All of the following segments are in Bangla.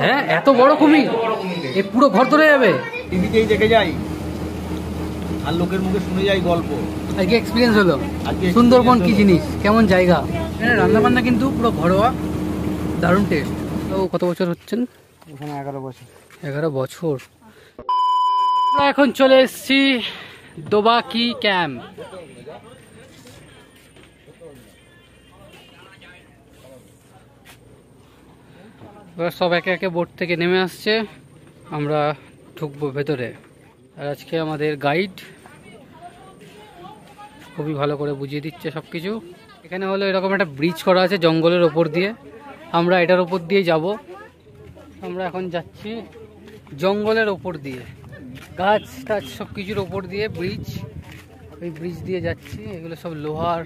হ্যাঁ, এত বড় কুমির এই পুরো ঘর ধরে যাবে। টিভিতেই দেখে যাই আর লোকের মুখে শুনে যাই গল্প। আজকে এক্সপিরিয়েন্স হলো সুন্দরবন কি জিনিস, কেমন জায়গা। এখানে রান্না বান্না কিন্তু পুরো ঘরোয়া, দারুণ টেস্ট। তো কত বছর হচ্ছেন এখানে? 11 বছর। 11 বছর। আমরা এখন চলে এসেছি দোবাকি ক্যাম্প। এবার সব একে একে বোট থেকে নেমে আসছে, আমরা ঢুকবো ভেতরে। আর আজকে আমাদের গাইড খুবই ভালো করে বুঝিয়ে দিচ্ছে সব কিছু। এখানে হলো এরকম একটা ব্রিজ করা আছে জঙ্গলের ওপর দিয়ে, আমরা এটার ওপর দিয়ে যাব। আমরা এখন যাচ্ছি জঙ্গলের ওপর দিয়ে, গাছ টাছ সব কিছুর ওপর দিয়ে ব্রিজ, ওই ব্রিজ দিয়ে যাচ্ছি। এগুলো সব লোহার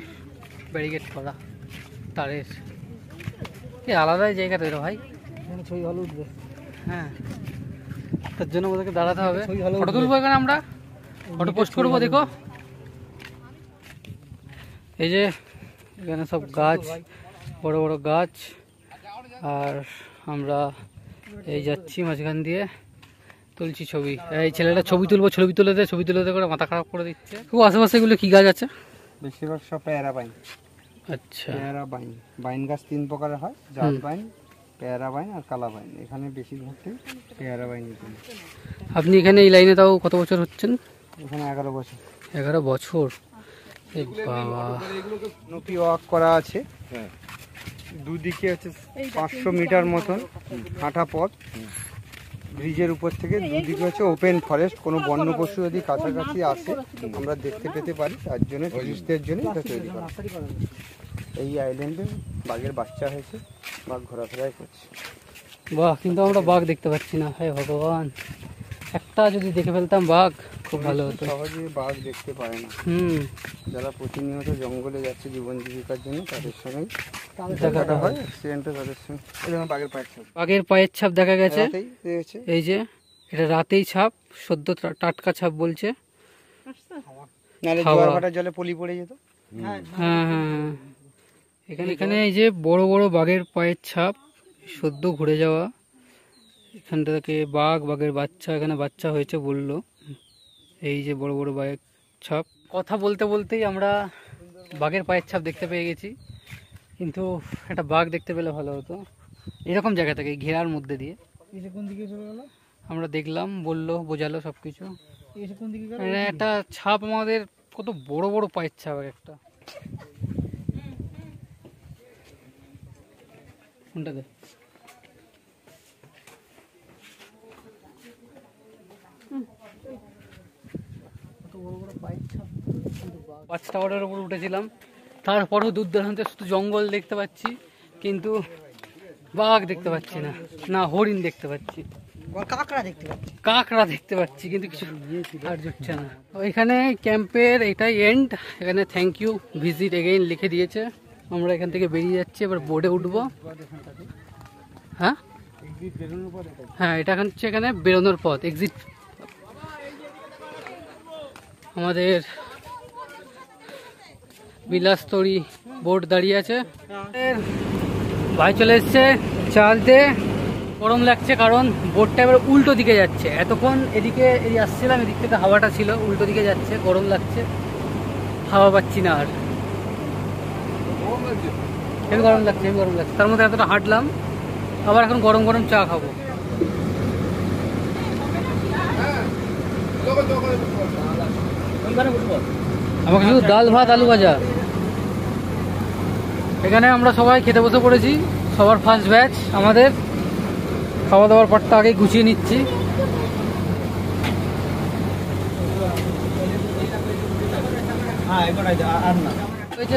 ব্যারিকেড করা, তারের। এই আলাদাই জায়গা তো ভাই, ছবি ভালো উঠবে। হ্যাঁ, তার জন্য ওদেরকে দাঁড়াতে হবে, ফটো তুলবো এখানে, আমরা ফটো পোস্ট করবো। দেখো এই যে এখানে সব গাছ, বড় বড় গাছ, আর আমরা এই যাচ্ছি মাঝখান দিয়ে, তুলছি ছবি। এই ছেলেটা ছবি তুলবো, ছবি তুলে করে মাথা খারাপ করে দিচ্ছে। খুব আশেপাশে এগুলো কি গাছ আছে? বেশিরভাগ সব পেয়ারা বাইন। আচ্ছা, পেয়ারা বাইন। বাইন গাছ 3 প্রকারের হয়, জাল বাইন, পেয়ারা বাইন আর কালা বাইন। এখানে বেশিরভাগটাই পেয়ারা বাইন। আপনি এখানে এই লাইনে তাও কত বছর হচ্ছেন? এখানে 11 বছর। 11 বছর। বাবা, নপি ওয়াক করা আছে। দুদিকে হচ্ছে 500 মিটার মতন হাঁটা পথ। ব্রিজের উপর থেকে দুদিকে হচ্ছে ওপেন ফরেস্ট। কোনো বন্য পশু যদি কাছাকাছি আসে আমরা দেখতে পেতে পারি, তার জন্য টুরিস্টদের জন্য এটা তৈরি করা। এই আইল্যান্ডে বাঘের বাচ্চা হয়েছে, বাঘ ঘোরাফেরাই করছে। বাহ, কিন্তু আমরা বাঘ দেখতে পাচ্ছি না। হে ভগবান, একটা যদি দেখে ফেলতাম বাঘ, খুব ভালো হতো। সহজে বাঘ দেখতে পারে না। যারা প্রতিনিয়ত জঙ্গলে যাচ্ছে জীবন জীবিকার জন্য, তাদের সঙ্গে দেখাটা হয়। অ্যাক্সিডেন্টে তাদের সঙ্গে বাঘের পায়ের ছাপ, বাঘের পায়ের ছাপ দেখা গেছে। এই যে এটা রাতেই ছাপ, সদ্য টাটকা ছাপ বলছে। জোয়ার ভাটার জলে পলি পড়ে যেত। হ্যাঁ হ্যাঁ হ্যাঁ, এখানে এই যে বড় বড় বাঘের পায়ের ছাপ, সদ্য ঘুরে যাওয়া। এখান থেকে বাঘের বাচ্চা, এখানে বাচ্চা হয়েছে বললো। এই যে বড় বড় বাঘের ছাপ। কথা বলতে বলতেই আমরা বাঘের পায়ের ছাপ দেখতে পেয়ে গেছি, কিন্তু একটা বাঘ দেখতে পেলে ভালো হতো এরকম জায়গা থেকে, ঘেরার মধ্যে দিয়ে। কোন দিকে চলে গেল আমরা দেখলাম, বোঝালো সবকিছু। একটা ছাপ আমাদের, কত বড় বড় পায়ের ছাপ একটা। কোনটাতে? ওয়াচ টাওয়ারের উপর উঠেছিলাম, তারপরেও দূর দূরান্তে শুধু জঙ্গল দেখতে পাচ্ছি, কিন্তু বাঘ দেখতে পাচ্ছি না, না হরিণ দেখতে পাচ্ছি, কাঁকড়া দেখতে পাচ্ছি, কিন্তু কিছু আর জুটছে না। এখানে ক্যাম্পের এটাই এন্ড। এখানে থ্যাংক ইউ, ভিজিট এগেইন লিখে দিয়েছে। আমরা এখান থেকে বেরিয়ে যাচ্ছি, এবার বোর্ডে উঠবো। হ্যাঁ হ্যাঁ, এটা হচ্ছে এখানে বেরোনোর পথ, এক্সিট। আমাদের বিলাসতরী বোট দাঁড়িয়ে আছে, ভাই চলে এসছে চালতে। গরম লাগছে কারণ বোটটা এবার উল্টো দিকে যাচ্ছে। এতক্ষণ এদিকে আসছিলাম, এদিক থেকে হাওয়াটা ছিল, উল্টো দিকে যাচ্ছে, গরম লাগছে, হাওয়া পাচ্ছি না আর। হেবি গরম লাগছে। তার মধ্যে এতটা হাঁটলাম, আবার এখন গরম গরম চা খাবো। আমাকে শুধু ডাল ভাত আলু ভাজা। এখানে আমরা সবাই খেতে বসে পড়েছি, সবার ফার্স্ট ব্যাচ। আমাদের খাওয়া দাওয়ার পরটা আগে গুছিয়ে নিচ্ছি।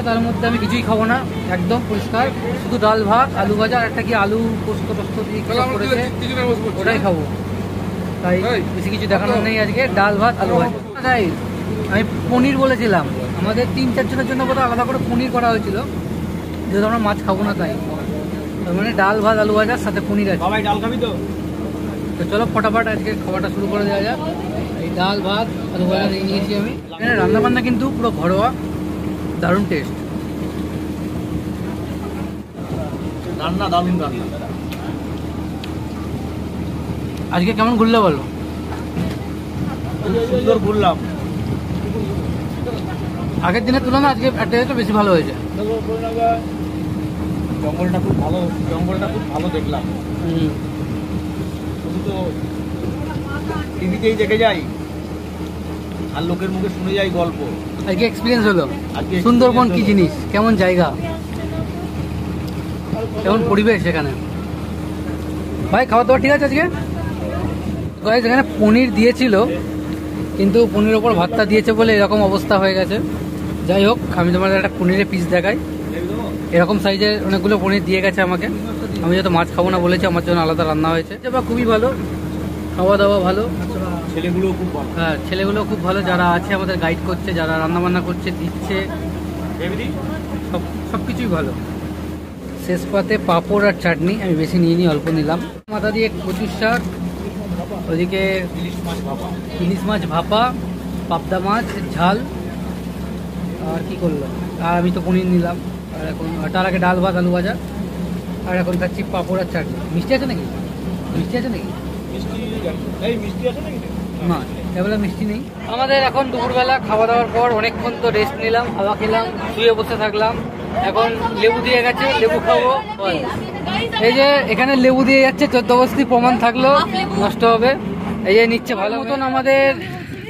তার মধ্যে আমি কিছুই খাবো না, একদম পরিষ্কার, শুধু ডাল ভাত আলু ভাজা, আর একটা কি আলু পোস্ত দিয়ে করেছে, ওটাই খাবো। তাই বেশি কিছু দেখানোর নেই আজকে, ডাল ভাত আলু ভাজা। তাই আমি পনির বলেছিলাম, আমাদের 3-4 জনের জন্য বোধহয় আলাদা করে পনির করা হয়েছিল, যেহেতু আমরা মাছ খাবো না তাই। তার মানে ডাল ভাত আলু ভাজার সাথে পনির আছে। ডাল খাবি তো? তো চলো ফটাফট আজকে খাবারটা শুরু করে দেওয়া যাক। এই ডাল ভাত আলু ভাজা নিয়ে নিয়েছি আমি। এখানে রান্নাবান্না কিন্তু পুরো ঘরোয়া, দারুণ টেস্ট। দারুণ রান্না। আজকে কেমন ঘুরলে বলো? সুন্দর ঘুরলাম। আগের দিনের তুলনায় আজকে একটা বেশি ভালো হয়েছে। জঙ্গলটা খুব ভালো, জঙ্গলটা খুব ভালো দেখলাম। শুধু তো টিভিতেই দেখে যাই আর লোকের মুখে শুনে যাই গল্প। আজকে এক্সপিরিয়েন্স হলো আজকে সুন্দরবন কি experience জিনিস, কেমন জায়গা, কেমন পরিবেশ এখানে। ভাই খাওয়া দাওয়া ঠিক আছে আজকে? গাইস এখানে পনির দিয়েছিল, কিন্তু পনিরের ওপর ভাতটা দিয়েছে বলে এরকম অবস্থা হয়ে গেছে। যাই হোক, আমি তোমাদের একটা পনিরের পিস দেখাই। এরকম সাইজের অনেকগুলো পনির দিয়ে গেছে আমাকে। আমি যেহেতু মাছ খাবো না বলেছি, আমার জন্য আলাদা রান্না হয়েছে। বা খুবই ভালো, খাওয়া দাওয়া ভালো, ছেলেগুলো খুব ভালো। হ্যাঁ ছেলেগুলো খুব ভালো, যারা আছে আমাদের গাইড করছে, যারা রান্না বান্না করছে, দিচ্ছে, সব কিছুই ভালো। শেষ পাতে পাঁপড় আর চাটনি, আমি বেশি নিয়ে নিই, অল্প নিলাম। মাথা দিয়ে কচুর শাক, ওদিকে ইলিশ মাছ ভাপা, পাবদা মাছ ঝাল, আর কি করলো, আর আমি তো পনির নিলাম। আর এখন তার আগে ডাল ভাত আলু ভাজা, আর এখন খাচ্ছি পাঁপড় আর চাটনি। মিষ্টি আছে নাকি? মিষ্টি আছে নাকি? না, এবেলা মিষ্টি নেই। আমাদের এখন দুপুরবেলা খাওয়া দাওয়ার পর অনেকক্ষণ তো রেস্ট নিলাম, হাওয়া খেলাম, শুয়ে বসে থাকলাম। এখন লেবু দিয়ে গেছে, লেবু খাবো। এই যে এখানে লেবু দিয়ে যাচ্ছে, 14 বস্তি প্রমাণ থাকলো, নষ্ট হবে। এই যে নিচ্ছে ভালো মতন। আমাদের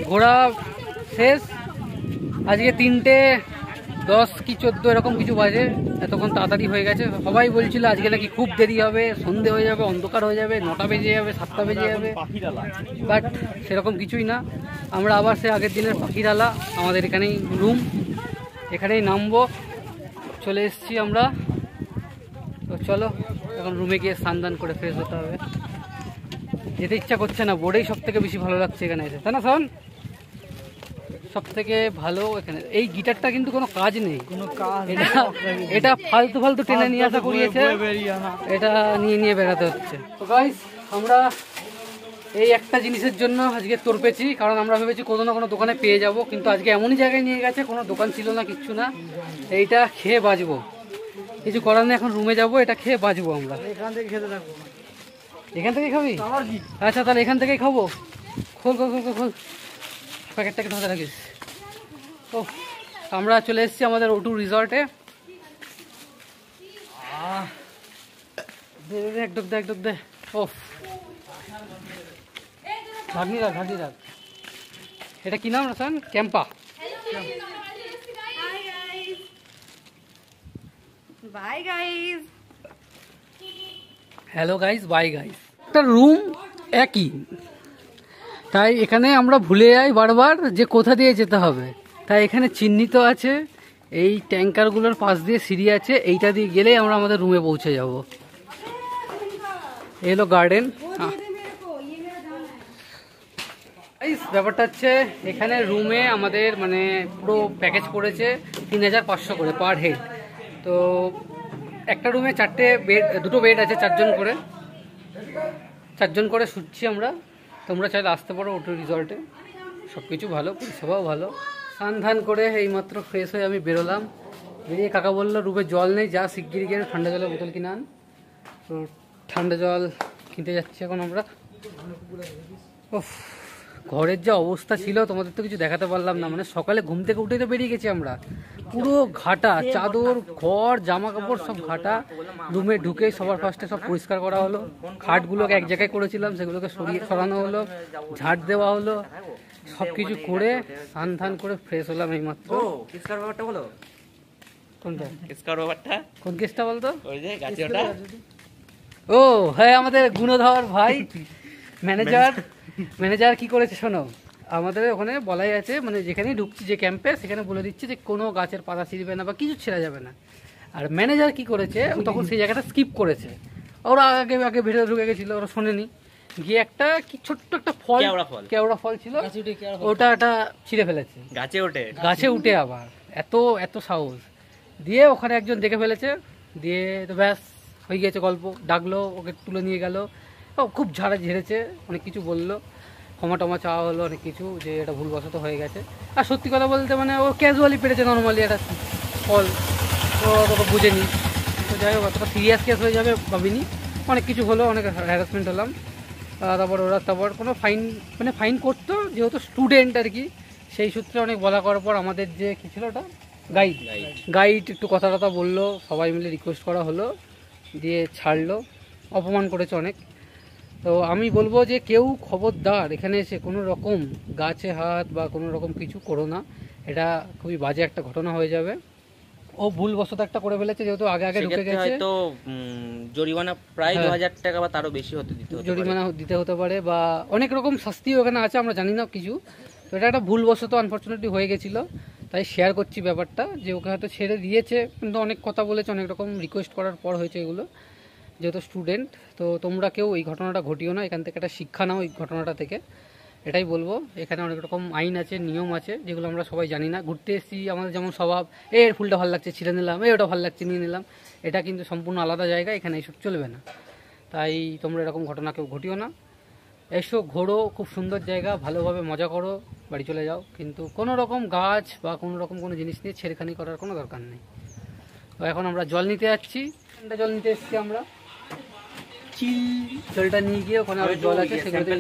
ঘোরা শেষ। আজকে 3:10 কি 14 এরকম কিছু বাজে, এতক্ষণ তাড়াতাড়ি হয়ে গেছে। সবাই বলছিল আজকে নাকি খুব দেরি হবে, সন্ধে হয়ে যাবে, অন্ধকার হয়ে যাবে, 9টা বেজে যাবে, 7টা বেজে যাবে, বাট সেরকম কিছুই না। আমরা আবার সে আগের দিনের পাখিরালা, আমাদের এখানেই রুম, এখানেই নামবো। চলে এসেছি আমরা, তো চলো এখন রুমে গিয়ে স্নান দান করে ফ্রেশ হতে হবে। যেতে ইচ্ছা করছে না, বোর্ডেই সব থেকে বেশি ভালো লাগছে এখানে এসে, তাই না শোন? সব থেকে ভালো এখানে এই গিটারটা কিন্তু কোনো কাজ নেই, কোনো কাজ, এটা ফালতু ফালতু টেনে নিয়ে আসা করিয়েছে, এটা নিয়ে নিয়ে বেড়াতে হচ্ছে। তো গাইস আমরা এই একটা জিনিসের জন্য আজকে তোরপেছি, কারণ আমরা ভেবেছি কোনো না কোনো দোকানে পেয়ে যাব, কিন্তু আজকে এমনই জায়গায় নিয়ে গেছে, কোনো দোকান ছিল না, কিচ্ছু না। এইটা খেয়ে বাঁচবো, কিছু করার নেই। এখন রুমে যাব, এটা খেয়ে বাঁচবো আমরা। এখান থেকে খেতে থাকবো। এখান থেকেই খাবি? আচ্ছা তাহলে এখান থেকেই খাবো। খোল খোল খোল খোল, প্যাকেটটাকে ধরে রাখিস। ও, আমরা চলে এসেছি আমাদের O2 রিসর্টে। দে দে এক ডুব দে, এক ডুব দে। ও ঢাকনি রাখ, ঢাকনি রাখ। এটা কি নাম রাসান? Campa. Bye guys. Hello guys, bye guys. একটা রুম একই, তাই এখানে আমরা ভুলে যাই বারবার যে কোথা দিয়ে যেতে হবে। তাই এখানে চিহ্নিত আছে, এই ট্যাঙ্কারগুলোর পাশ দিয়ে সিঁড়ি আছে, এইটা দিয়ে গেলেই আমরা আমাদের রুমে পৌঁছে যাব। এই হলো গার্ডেন। ব্যাপারটা হচ্ছে এখানে রুমে আমাদের মানে পুরো প্যাকেজ পড়েছে 3500 করে পার হেড। তো একটা রুমে 4টে বেড, 2টো বেড আছে, 4জন করে শুচ্ছি আমরা। তোমরা চাইলে আসতে পারো O2 রিসর্টে, সব কিছু ভালো, পরিষেবাও ভালো। স্নান ধান করে এইমাত্র ফ্রেশ হয়ে আমি বেরোলাম। বেরিয়ে কাকা বললো রুমে জল নেই, যা শিগগিরি গিয়ে ঠান্ডা জলের বোতল কিনে আন। তো ঠান্ডা জল কিনতে যাচ্ছি এখন আমরা। ওফ, ঘরের যা অবস্থা ছিল তোমাদের তো কিছু দেখাতে পারলাম না। মানে সকালে ঘুম থেকে উঠে তো বেরিয়ে গেছি আমরা, পুরো ঘাটা, চাদর, ঘর, জামা কাপড় সব ঘাটা। রুমে ঢুকে সবার ফার্স্টে সব পরিষ্কার করা হলো। খাটগুলোকে এক জায়গায় করেছিলাম, সেগুলোকে সরানো হলো, ঝাড় দেওয়া হলো, সব কিছু করে স্নান ধান করে ফ্রেশ হলাম এইমাত্র। কিসকার ব্যাপারটা বলো। কোনটা? কিসকার ব্যাপারটা? কোন কেসটা বলতো? ওই যে গাছে ওটা। ও হ্যাঁ, আমাদের গুণধর ভাই ম্যানেজার কি করেছে শোনো। আমাদের ওখানে বলাই আছে, মানে যেখানেই ঢুকছি যে ক্যাম্পে, সেখানে বলে দিচ্ছে যে কোনো গাছের পাতা ছিঁড়বে না বা কিছু ছেঁড়া যাবে না। আর ম্যানেজার কি করেছে, তখন সেই জায়গাটা স্কিপ করেছে। ওরা আগে আগে ভেতরে ঢুকে গেছিলো, ওরা শোনেনি, গিয়ে একটা কি ছোট্ট একটা ফল, কেওড়া ফল ছিল, ওটা ছিঁড়ে ফেলেছে। গাছে উঠে আবার এত সাহস দিয়ে ওখানে একজন দেখে ফেলেছে। দিয়ে তো ব্যাস হয়ে গেছে গল্প। ডাকলো, ওকে তুলে নিয়ে গেল, ও খুব ঝেড়েছে, অনেক কিছু বললো, ক্ষমা টমা চাওয়া হলো অনেক কিছু, যে এটা ভুলবশত হয়ে গেছে। আর সত্যি কথা বলতে মানে ও ক্যাজুয়ালি পেরেছে, নর্মালি একটা ফল, তো অতটা বুঝেনি। তো যাই হোক, অতটা সিরিয়াস কেস হয়ে যাবে ভাবিনি। অনেক কিছু হলো, অনেক হ্যারাসমেন্ট হলাম। তারপর কোনো ফাইন মানে ফাইন করতো, যেহেতু স্টুডেন্ট আর কি, সেই সূত্রে অনেক বলা করার পর আমাদের যে কী ছিল ওটা গাইড একটু কথা বললো, সবাই মিলে রিকোয়েস্ট করা হলো, দিয়ে ছাড়লো। অপমান করেছে অনেক। তো আমি বলবো যে কেউ খবরদার এখানে এসে কোনো রকম গাছে হাত বা কোনো রকম কিছু করো না, এটা খুবই বাজে একটা ঘটনা হয়ে যাবে। ও ভুলবশত একটা করে ফেলেছে, যেহেতু আগে ঢুকে গেছে, হয়তো জরিমানা প্রায় 2000 টাকা বা তারও বেশি হতে দিতে হতে পারে, জরিমানা দিতে হতে পারে, বা অনেক রকম শাস্তি ওখানে আছে, আমরা জানি না কিছু। তো এটা একটা ভুলবশত আনফর্চুনেটলি হয়ে গেছিলো, তাই শেয়ার করছি ব্যাপারটা, যে ওকে হয়তো ছেড়ে দিয়েছে, কিন্তু অনেক কথা বলেছে, অনেক রকম রিকোয়েস্ট করার পর হয়েছে এগুলো, যেহেতু স্টুডেন্ট। তো তোমরা কেউ এই ঘটনাটা ঘটিও না, এখান থেকে একটা শিক্ষা নাও এই ঘটনাটা থেকে, এটাই বলবো। এখানে অনেক রকম আইন আছে, নিয়ম আছে, যেগুলো আমরা সবাই জানি না। ঘুরতে এসেছি, আমাদের যেমন স্বভাব, এর ফুলটা ভালো লাগছে ছিঁড়ে নিলাম, ওটা ভালো লাগছে নিয়ে নিলাম, এটা কিন্তু সম্পূর্ণ আলাদা জায়গা, এখানে এইসব চলবে না। তাই তোমরা এরকম ঘটনা কেউ ঘটিও না। এসো, ঘোরো, খুব সুন্দর জায়গা, ভালোভাবে মজা করো, বাড়ি চলে যাও, কিন্তু কোনো রকম গাছ বা কোনো রকম কোনো জিনিস নিয়ে ছেড়খানি করার কোনো দরকার নেই। তো এখন আমরা জল নিতে যাচ্ছি, জল নিতে এসেছি আমরা, চিল জলটা নিয়ে গিয়ে ওখানে আরো জল আছে, সেগুলোতে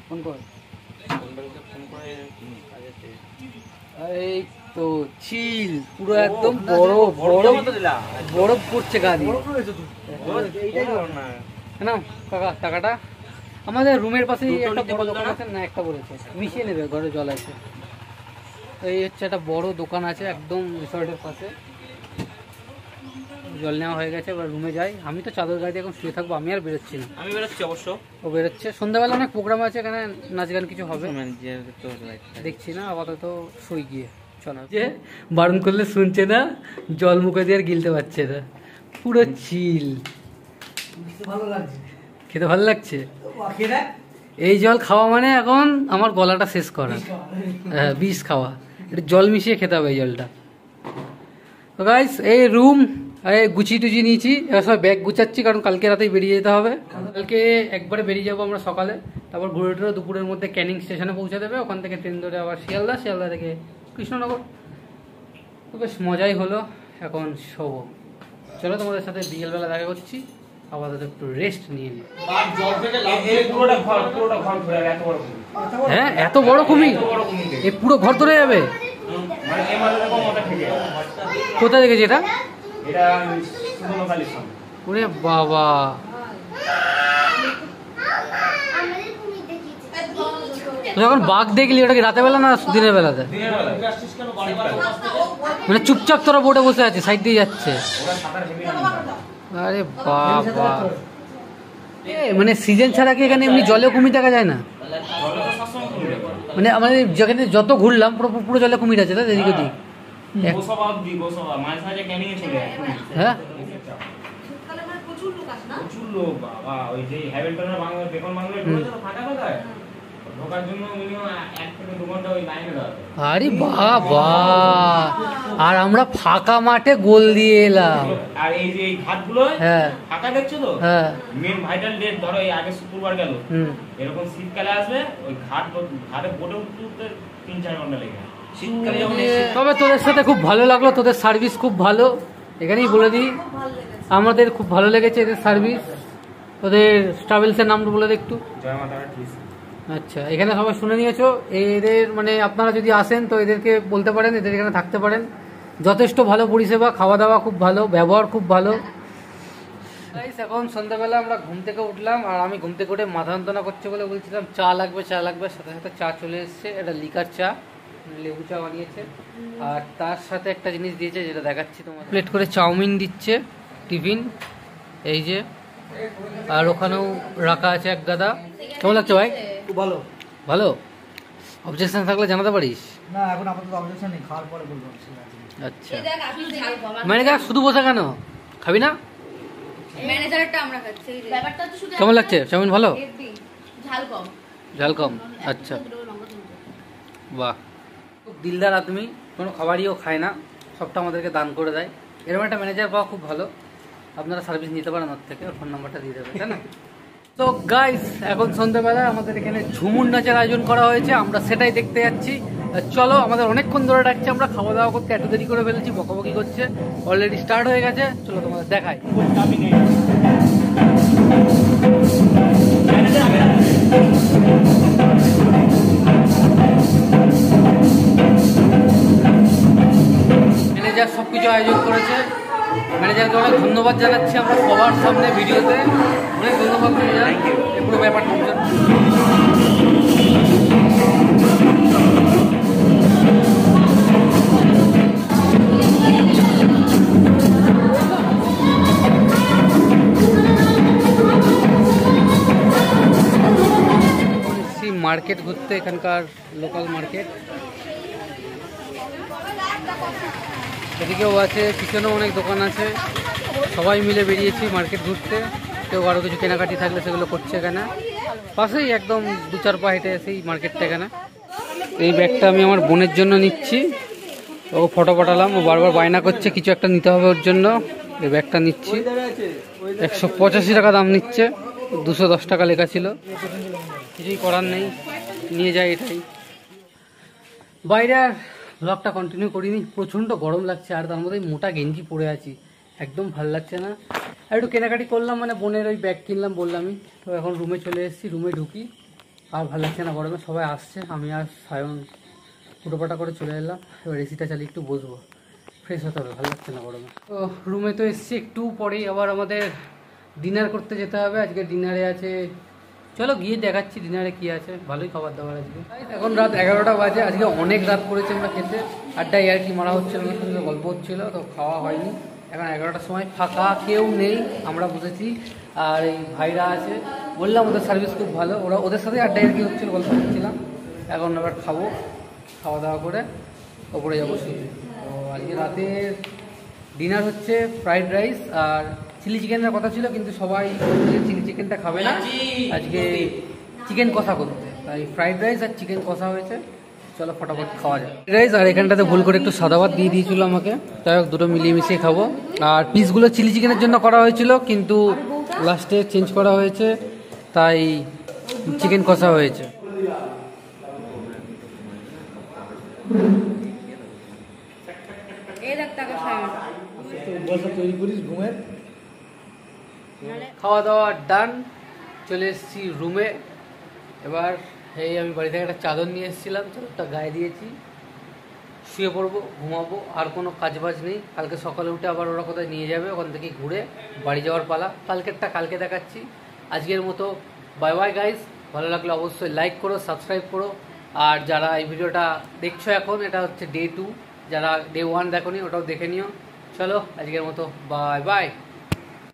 ফোন কর। এই তো চিল, পুরো একদম বরফ পড়ছে গা দিয়ে। না কাকা, টাকাটা আমাদের রুমের পাশেই একটা বড় দোকান আছে না, একটা বলেছে মিশিয়ে নেবে, ঘরে জল আছে। এই হচ্ছে একটা বড় দোকান আছে একদম রিসর্টের পাশে। জল নেওয়া হয়ে গেছে, এবার রুমে যাই। আমি তো চাদর গাড়িতে এখন শুয়ে থাকবো, আমি আর বেরোচ্ছি না। আমি বেরোচ্ছি অবশ্য। ও বেরোচ্ছে, সন্ধ্যাবেলা অনেক প্রোগ্রাম আছে এখানে, নাচ গান কিছু হবে, দেখছি না, আপাতত শুই গিয়ে। চলো, যে বারণ করলে শুনছে না, জল মুখে দিয়ে আর গিলতে পারছে না, পুরো চিল। খেতে ভালো লাগছে, এই জল খাওয়া মানে এখন আমার গলাটা শেষ করা, হ্যাঁ বিষ খাওয়া, এটা জল মিশিয়ে খেতে হবে এই জলটা। তো গাইস, এই রুম গুছিয়ে টুচিয়ে নিয়েছি, এবার সব ব্যাগ গুছাচ্ছি, কারণ কালকে রাতেই বেরিয়ে যেতে হবে। কালকে একবারে বেরিয়ে যাবো আমরা সকালে, তারপর ঘুরে টুরে দুপুরের মধ্যে ক্যানিং স্টেশনে পৌঁছে দেবে, ওখান থেকে ট্রেন ধরে আবার শিয়ালদা থেকে কৃষ্ণনগর। তো বেশ মজাই হলো, এখন শোবো। চলো, তোমাদের সাথে বিকেলবেলা দেখা করছি, আপাতত একটু রেস্ট নিয়ে নিই। হ্যাঁ, এত বড় কুমির, এ পুরো ঘর ধরে যাবে? কোথায় দেখেছি এটা? ওরে বাবা, যখন বাঘ দেখলি ওটা কি রাতের বেলা না দিনের বেলাতে? মানে চুপচাপ তোরা বোটে বসে আছে, সাইড দিয়ে যাচ্ছে। আরে বাবা, মানে সিজন ছাড়া কি এখানে এমনি জলে কুমির দেখা যায় না? মানে আমাদের যেখানে যত ঘুরলাম পুরো জলে কুমির আছে, তাই এদিক ওদিক। হ্যাঁ, আরে বাবা, আর আমরা ফাঁকা মাঠে গোল দিয়ে এলাম। আর এই যে এই ঘাটগুলো হ্যাঁ ফাঁকা দেখছো তো, হ্যাঁ, মেন ভাইটাল ডেট ধরো এই আগে শুক্রবার গেল, এরকম শীতকালে আসবে, ওই ঘাটে বোটে উঠতে 3-4 ঘন্টা লেগে যায় শীতকালে যখন। তবে তোদের সাথে খুব ভালো লাগলো, তোদের সার্ভিস খুব ভালো, এখানেই বলে দিই, আমাদের খুব ভালো লেগেছে এদের সার্ভিস। তোদের ট্রাভেলসের নামটা বলে দে একটু। জয় মাতা দি। আচ্ছা, এখানে সবাই শুনে নিয়েছো, এদের মানে আপনারা যদি আসেন তো এদেরকে বলতে পারেন, এদের এখানে থাকতে পারেন, যথেষ্ট ভালো পরিষেবা, খাওয়া দাওয়া খুব ভালো, ব্যবহার খুব ভালো। এখন সন্ধ্যাবেলা আমরা ঘুম থেকে উঠলাম, আর আমি ঘুম থেকে উঠে মাথা যন্ত্রণা করছে বলে বলছিলাম চা লাগবে, সাথে সাথে চা চলে এসছে, এটা লিকার চা, লেবু চা বানিয়েছে, আর তার সাথে একটা জিনিস দিয়েছে যেটা দেখাচ্ছি তোমার, প্লেট করে চাউমিন দিচ্ছে টিফিন, এই যে, আর ওখানেও রাখা আছে এক গাদা। কেমন লাগছে ভাই? খুব ভালো। ভালো? অবজেকশন থাকলে জানাতে পারিস। না, এখন আপাতত অবজেকশন নেই, খাওয়ার পরে বলবো। আচ্ছা, ম্যানেজার শুধু বসে কেন, খাবি না? ম্যানেজারটা আমরা খাচ্ছি, ব্যাপারটা তো শুধু কেমন লাগছে চাউমিন? ভালো, ঝাল কম। ঝাল কম, আচ্ছা, বাহ। খুব দিলদার আদমি, কোনো খাবারইও খায় না, সবটা আমাদেরকে দান করে দেয়। এরকম একটা ম্যানেজার পাওয়া খুব ভালো, আপনারা সার্ভিস নিতে পারেন ওর থেকে, ওর ফোন নাম্বারটা দিয়ে দেবেন, তাই না? তো গাইস, এখন সন্ধ্যাবেলা আমাদের এখানে ঝুমুর নাচের আয়োজন করা হয়েছে, আমরা সেটাই দেখতে যাচ্ছি। চলো, আমাদের অনেকক্ষণ ধরে ডাকছে, আমরা খাওয়া দাওয়া করতে এত দেরি করে ফেলেছি, বকাবকি করছে, অলরেডি স্টার্ট হয়ে গেছে, চলো তোমাদের দেখাই। ভাইরাকে অনেক ধন্যবাদ জানাচ্ছি আমরা সবার সামনে ভিডিওতে, অনেক ধন্যবাদ ভাইয়া এই পুরো ব্যাপারটার জন্য। মার্কেট ঘুরতে, এখানকার লোকাল মার্কেট, এদিকেও আছে, পিছনেও অনেক দোকান আছে, সবাই মিলে বেরিয়েছি মার্কেট ঘুরতে। কেউ আরও কিছু কেনাকাটি থাকলে সেগুলো করছে এখানে, পাশেই একদম 2-4 পা হেঁটে এসেই মার্কেটটা এখানে। এই ব্যাগটা আমি আমার বোনের জন্য নিচ্ছি, ও ফটো পাঠালাম, ও বারবার বায়না করছে কিছু একটা নিতে হবে ওর জন্য। এই ব্যাগটা নিচ্ছি, 185 টাকা দাম নিচ্ছে, 210 টাকা লেখা ছিল, কিছুই করার নেই, নিয়ে যাই এটাই। বাইরে আর ব্লগটা কন্টিনিউ করিনি, প্রচণ্ড গরম লাগছে, আর তার মধ্যে মোটা গেঞ্জি পরে আছি, একদম ভালো লাগছে না। আর একটু কেনাকাটি করলাম, মানে বোনের ওই ব্যাগ কিনলাম বললামই, তো এখন রুমে চলে এসেছি, রুমে ঢুকি, আর ভালো লাগছে না গরমে। সবাই আসছে, আমি আর সায়ন ফুটোপাটা করে চলে এলাম, এবার এসিটা চালিয়ে একটু বসবো, ফ্রেশ হতে হবে, ভালো লাগছে না গরমে। তো রুমে তো এসেছি, একটু পরেই আবার আমাদের ডিনার করতে যেতে হবে। আজকে ডিনারে আছে, চলো গিয়ে দেখাচ্ছি ডিনারে কি আছে, ভালোই খাবার দাবার আজকে। এখন রাত 11টা বাজে, আজকে অনেক রাত করেছে আমরা খেতে, আড্ডায় আর কি মারা হচ্ছিল, ওনার সঙ্গে গল্প হচ্ছিল, তো খাওয়া হয়নি। এখন 11টার সময় ফাঁকা, কেউ নেই, আমরা বসেছি, আর এই ভাইরা আছে, বললাম ওদের সার্ভিস খুব ভালো, ওরা ওদের সাথে আড্ডায় আর কি হচ্ছিল, গল্প করছিলাম। এখন আবার খাবো, খাওয়া দাওয়া করে ওপরে যাবো শুয়ে। তো আজকে রাতের ডিনার হচ্ছে ফ্রাইড রাইস আর চিলি চিকেনের কথা ছিল, কিন্তু সবাই চিলি চিকেনটা খাবে না, আজকে চিকেন কষা করতে, তাই ফ্রাইড রাইস আর চিকেন কষা হয়েছে। চলো ফটাফট খাওয়া যায় রাইস। আর এখানটাতে ভুল করে একটু সাদা ভাত দিয়ে দিয়েছিল আমাকে, তাই হোক দুটো মিলিয়ে মিশিয়ে খাবো। আর পিসগুলো চিলি চিকেনের জন্য করা হয়েছিল, কিন্তু লাস্টে চেঞ্জ করা হয়েছে, তাই চিকেন কষা হয়েছে। খাওয়া দাওয়া ডান, চলে এসেছি রুমে। এবার এই আমি বাড়ি থেকে একটা চাদর নিয়ে এসেছিলাম, চাদরটা গায়ে দিয়েছি, শুয়ে পড়বো, ঘুমাবো, আর কোনো কাজবাজ নেই। কালকে সকালে উঠে আবার ওরা কোথায় নিয়ে যাবে, ওখান থেকে ঘুরে বাড়ি যাওয়ার পালা। কালকেরটা কালকে দেখাচ্ছি, আজকের মতো বাই বাই গাইস। ভালো লাগলে অবশ্যই লাইক করো, সাবস্ক্রাইব করো, আর যারা এই ভিডিওটা দেখছো এখন, এটা হচ্ছে ডে 2, যারা ডে 1 দেখোনি ওটাও দেখে নিও। চলো আজকের মতো বাই বাই।